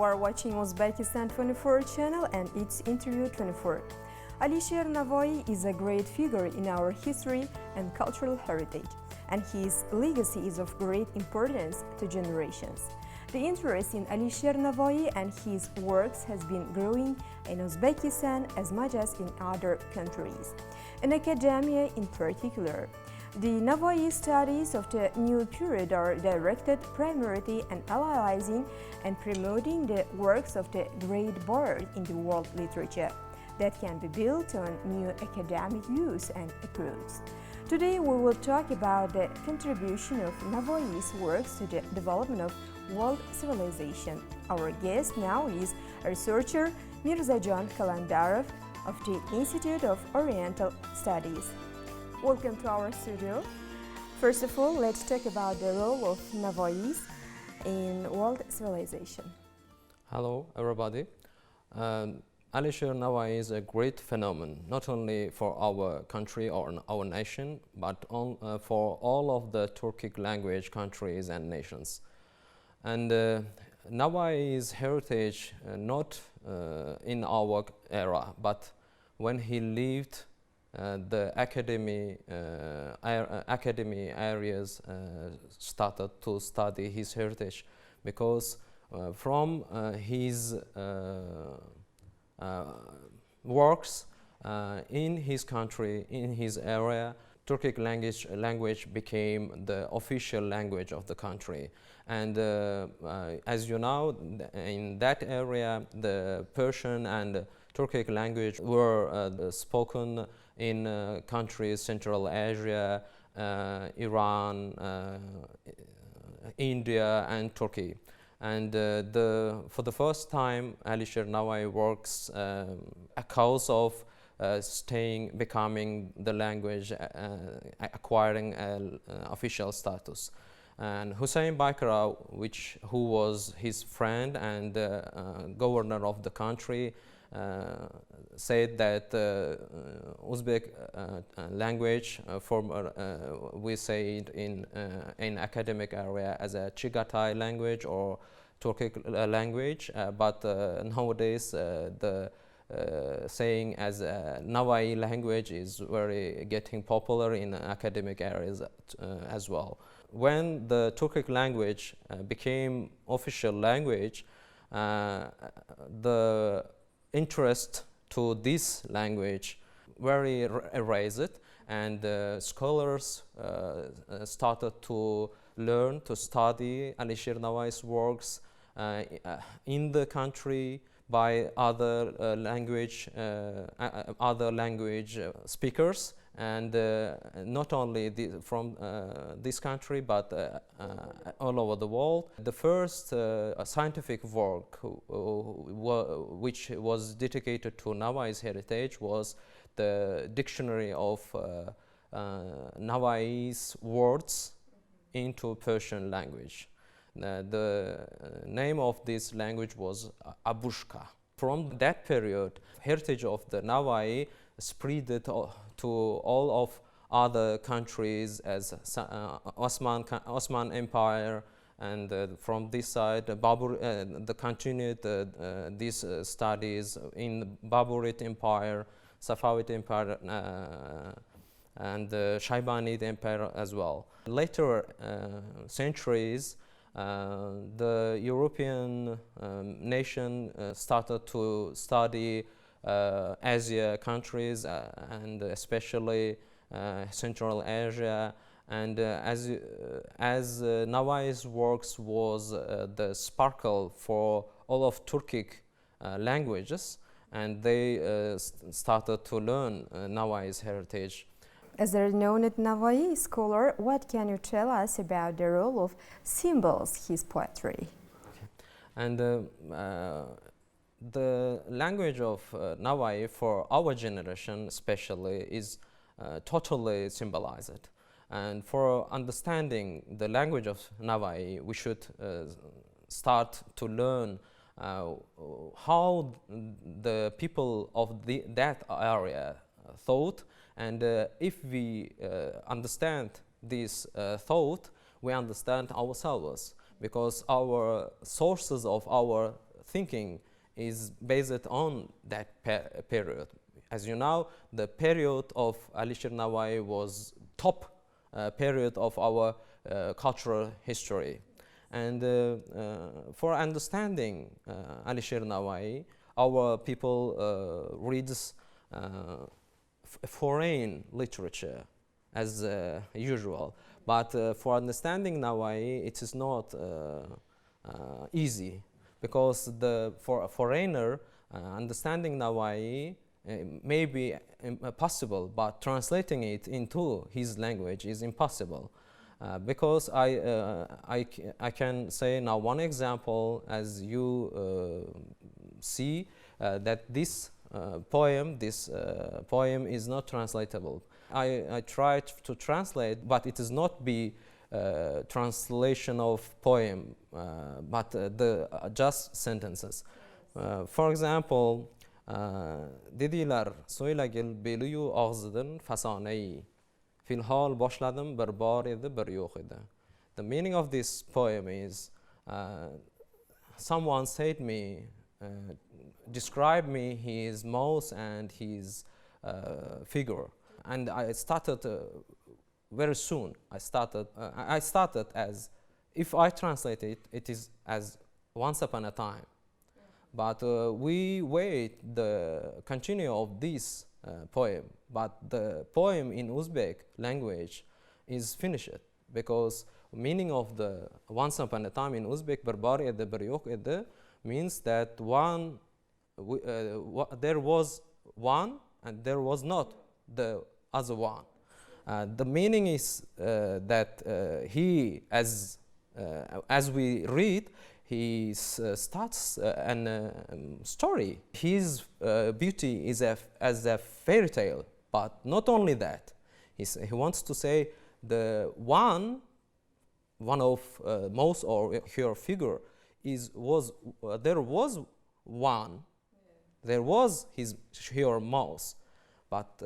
are watching Uzbekistan 24 channel and it's Interview 24. Alisher Navai is a great figure in our history and cultural heritage, and his legacy is of great importance to generations. The interest in Alisher Navai and his works has been growing in Uzbekistan as much as in other countries. In academia in particular, the Navai studies of the new period are directed primarily at analyzing and promoting the works of the great bard in the world literature that can be built on new academic views and approaches. Today we will talk about the contribution of Navai's works to the development of world civilization. Our guest now is researcher Mirzajon Kalandarov of the Institute of Oriental Studies. Welcome to our studio. First of all, let's talk about the role of Navai in world civilization. Hello, everybody. Alisher Navai is a great phenomenon, not only for our country or our nation, but for all of the Turkic language countries and nations. And Navai's heritage, not in our era, but when he lived, the academy areas started to study his heritage, because from his works in his country, in his area, Turkic language became the official language of the country. And as you know, in that area, the Persian and Turkic language were spoken in countries Central Asia, Iran, India, and Turkey. And for the first time, Alisher Navai works a cause of becoming the language, acquiring official status. And Hussein Baykara, who was his friend and governor of the country, said that Uzbek language, we say it in academic area as a Chagatai language or Turkic language, but nowadays the saying as a Navai language is very getting popular in academic areas as well. When the Turkic language became official language, the interest to this language very raised, and scholars started to learn, to study Alisher Navai's works in the country by other language speakers, and not only from this country, but all over the world. The first scientific work which was dedicated to Navai's heritage was the dictionary of Navai's words into Persian language. The name of this language was Abushka. From that period, heritage of the Navai spread to all of other countries as Osman Empire, and from this side, the continued these studies in Baburid Empire, Safavid Empire, and Shaybanid Empire as well. Later centuries, the European nation started to study Asia countries and especially Central Asia, and as Navai's works was the sparkle for all of Turkic languages, and they started to learn Navai's heritage. As a renowned Navai scholar, what can you tell us about the role of symbols in his poetry? Okay. And the language of Navai for our generation especially is totally symbolized. And for understanding the language of Navai, we should start to learn how the people of that area thought, and if we understand this thought, we understand ourselves, because our sources of our thinking is based on that period. As you know, the period of Alisher Navai was top period of our cultural history. And for understanding Alisher Navai, our people reads foreign literature as usual. But for understanding Navai, it is not easy, because for a foreigner, understanding Navai may be possible, but translating it into his language is impossible. Because I can say now one example, as you see that this poem is not translatable. I tried to translate, but it is not be translation of poem, but the just sentences. For example, dediler so'ylagil beliyu og'zidan fasonai fil hol boshladim bir bor edi bir yo'q edi. The meaning of this poem is someone said me, describe me his mouth and his figure, and I started very soon. I started as, if I translate it, it is as once upon a time. But we wait the continue of this poem. But the poem in Uzbek language is finished, because meaning of the once upon a time in Uzbek, bir bor edi bir yo'q edi, means that there was one and there was not the other one. The meaning is that he, as we read, he starts a story. His beauty is as a fairy tale, but not only that. He wants to say the one of most or her figure there was one. There was her mouth, but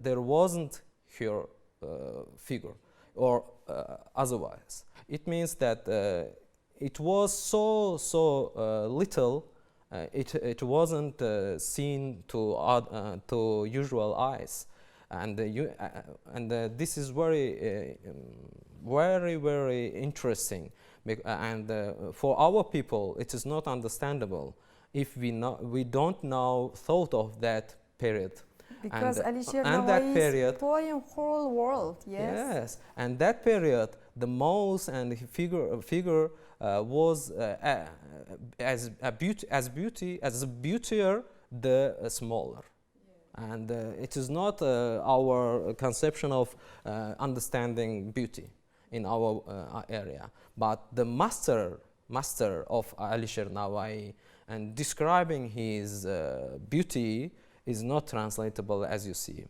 there wasn't her figure, or otherwise. It means that it was so little, it wasn't seen to usual eyes, and this is very interesting, and for our people it is not understandable if we don't know thought of that period. Because Alisher Navai's poem whole world, yes. Yes, and that period, the mouth and figure was as beautier, the smaller. Yeah. And it is not our conception of understanding beauty in our area, but the master of Alisher Navai and describing his beauty is not translatable, as you see.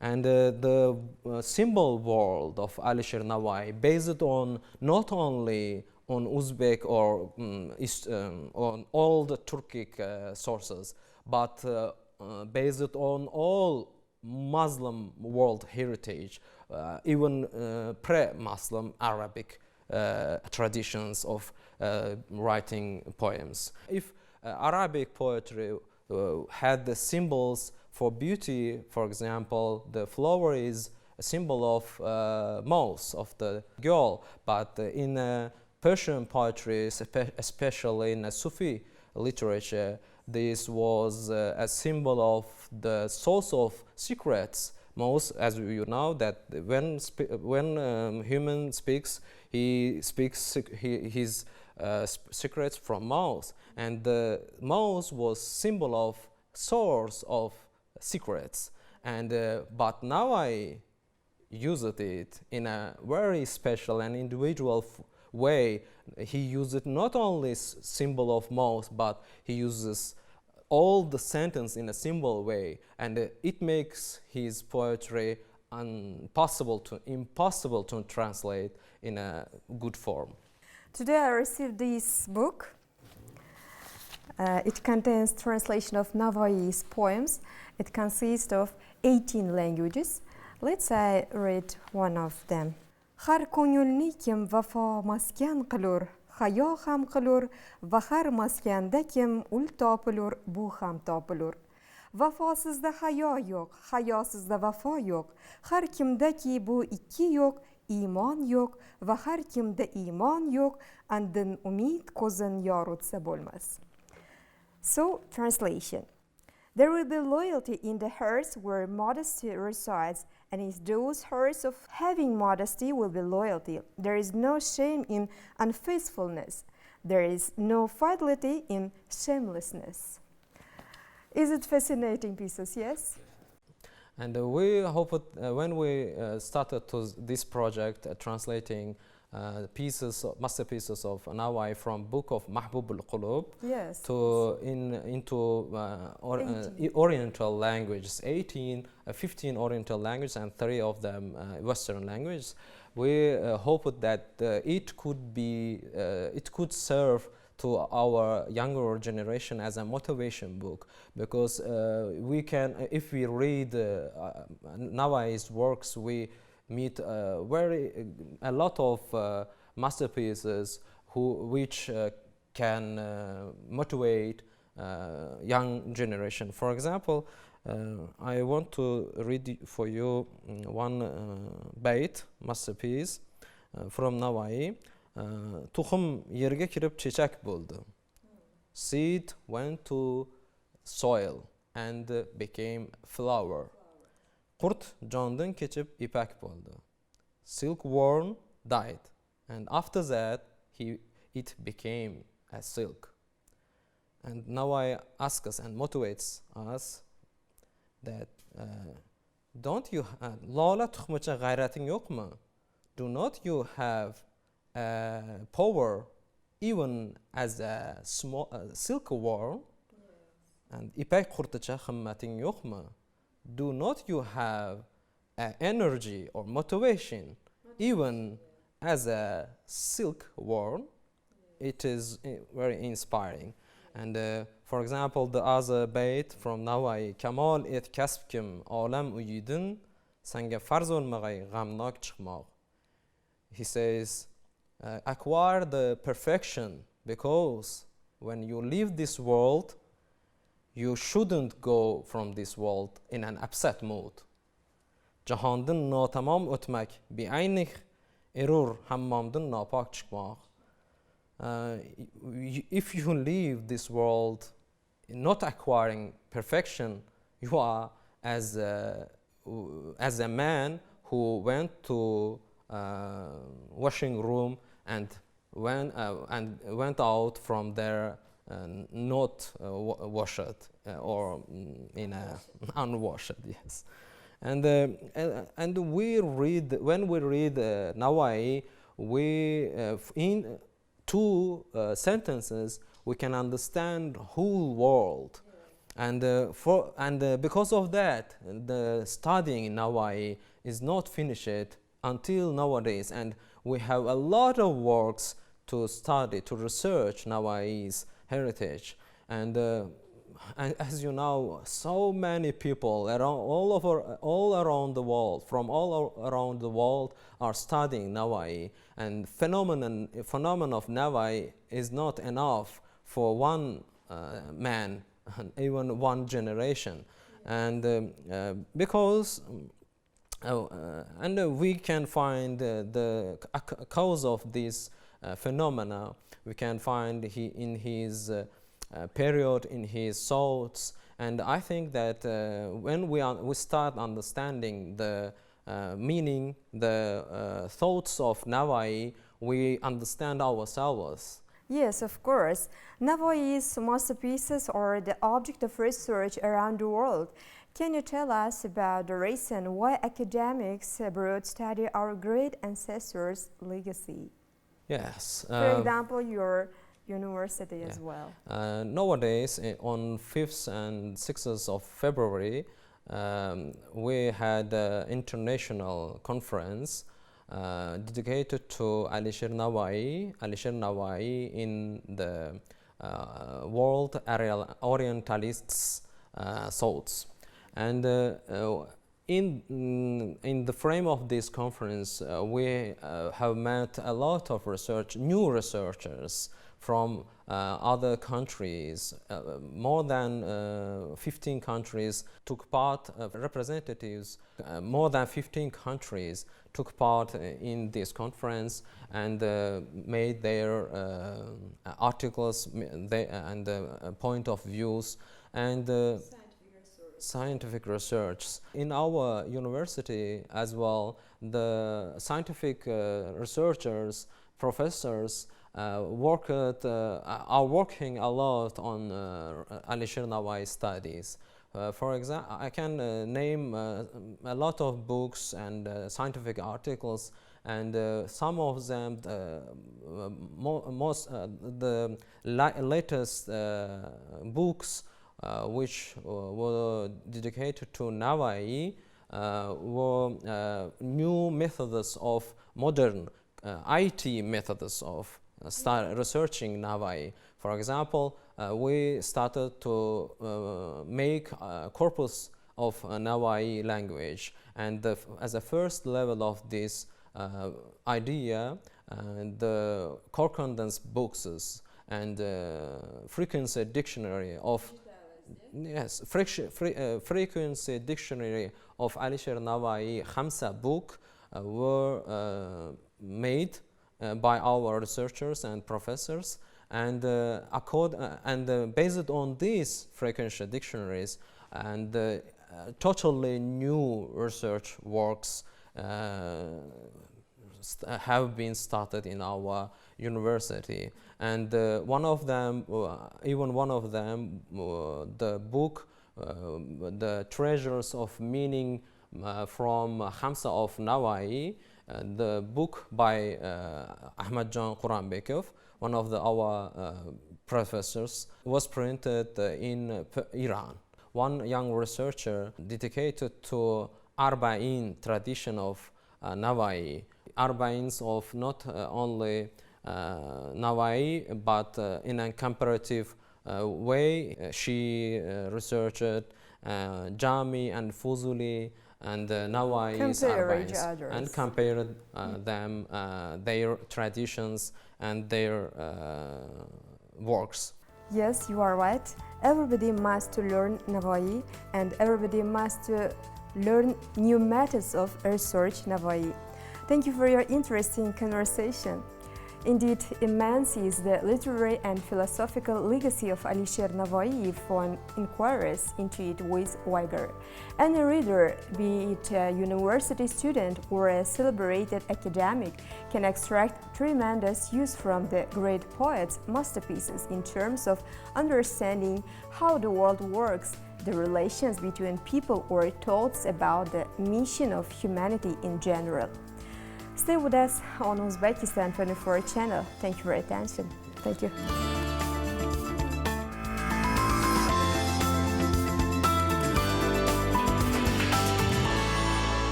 And the symbol world of Alisher Navai, based on not only on Uzbek or on all the Turkic sources, but based on all Muslim world heritage, even pre-Muslim Arabic traditions of writing poems. If Arabic poetry had the symbols for beauty, for example, the flower is a symbol of mouth of the girl, but in Persian poetry, especially in Sufi literature, this was a symbol of the source of secrets. Most, as you know, that when human speaks, he speaks his secrets from mouth, and the mouth was symbol of source of secrets. And but now I used it in a very special and individual way. He used it not only symbol of mouth, but he uses all the sentence in a symbol way, and it makes his poetry impossible to translate in a good form. Today I received this book. It contains translation of Navai's poems. It consists of 18 languages. Let's read one of them. Har ko'ngilni kim vafo maskan qilur, hayo ham qilur va har maskanda kim ul topilur bu ham topilur. Vafosizda hayo yo'q, hayosizda vafo yo'q. Har kimdaki bu ikki yo'q, iymon yo'q va har kimda iymon yo'q, andin umid ko'zin yoritsa bo'lmas. So, translation. There will be loyalty in the hearts where modesty resides, and in those hearts of having modesty will be loyalty. There is no shame in unfaithfulness. There is no fidelity in shamelessness. Is it fascinating pieces, yes? And we hope when we started this project, translating pieces, masterpieces of Navai from book of Mahbub al-Qulub Yes. into Oriental languages, 15 Oriental languages and 3 of them Western languages. We hoped that it could serve to our younger generation as a motivation book, because we can, if we read Navai's works, we meet a lot of masterpieces which can motivate young generation. For example, I want to read for you one bait masterpiece from Navai. Tuxum yerga kirib chechak bo'ldi. Seed went to soil and became flower. Qurt jondan kechib ipak bo'ldi. Silkworm died, and after that it became a silk. And now I ask us and motivates us that don't you lola tuxmacha g'ayrating yo'qmi? Do not you have power even as a small silkworm? And ipak qurtacha himmating yo'qmi? Do not you have energy or motivation even as a silkworm? It is very inspiring. And for example, the other bait from Navai, Kamal et kasbkim olam uyidin sanga farz olmag'ay g'amnok chiqmoq. He says, acquire the perfection, because when you leave this world, you shouldn't go from this world in an upset mood. Jahondin notamam o'tmak, bi'aynih erur hammomdin nopok chiqmoq. If you leave this world not acquiring perfection, you are as a man who went to washing room and went out from there not washed or in a unwashed, yes. And we read, when we read Navai, we in 2 sentences we can understand whole world. And because of that, the studying in Navai is not finished until nowadays, and we have a lot of works to study, to research Navai's heritage. And as you know, so many people all around the world, from all around the world, are studying Navai. And phenomenon of Navai is not enough for one man, even one generation. And because we can find the cause of this phenomena, we can find in his period, in his thoughts. And I think that when we start understanding the meaning, the thoughts of Navai, we understand ourselves. Yes, of course. Navai's masterpieces are the object of research around the world. Can you tell us about the reason why academics abroad study our great ancestors' legacy? Yes. For example, your university as well. Nowadays, on 5th and 6th of February, we had an international conference dedicated to Alisher Navai in the world Orientalists' thoughts. And In the frame of this conference, we have met a lot of new researchers from other countries. More than 15 countries took part, representatives, more than 15 countries took part in this conference and made their articles and point of views and scientific research. In our university as well, the scientific researchers, professors are working a lot on Alisher Navai studies. For example, I can name a lot of books and scientific articles, and some of them, the latest books which were dedicated to Navai were new methods of modern IT methods of researching Navai. For example, we started to make a corpus of Navai language, and as a first level of this idea, the correspondence books and frequency dictionary of frequency dictionary of Alisher Navai Khamsa book were made by our researchers and professors, and based on these frequency dictionaries and totally new research works have been started in our university, and one of them, the book, the Treasures of Meaning from Khamsa of Navai, the book by Mirzajon Kalandarov, one of our professors, was printed in Iran. One young researcher dedicated to Arba'in tradition of Navai, Arba'ins of not only Navai, but in a comparative way. She researched Jami and Fuzuli and Navai's Arba'ins and compared them, their traditions and their works. Yes, you are right. Everybody must learn Navai, and everybody must learn new methods of research Navai. Thank you for your interesting conversation. Indeed, immense is the literary and philosophical legacy of Alisher Navai if one inquires into it with vigor. Any reader, be it a university student or a celebrated academic, can extract tremendous use from the great poet's masterpieces in terms of understanding how the world works, the relations between people, or thoughts about the mission of humanity in general. Stay with us on Uzbekistan 24 channel. Thank you for your attention. Thank you.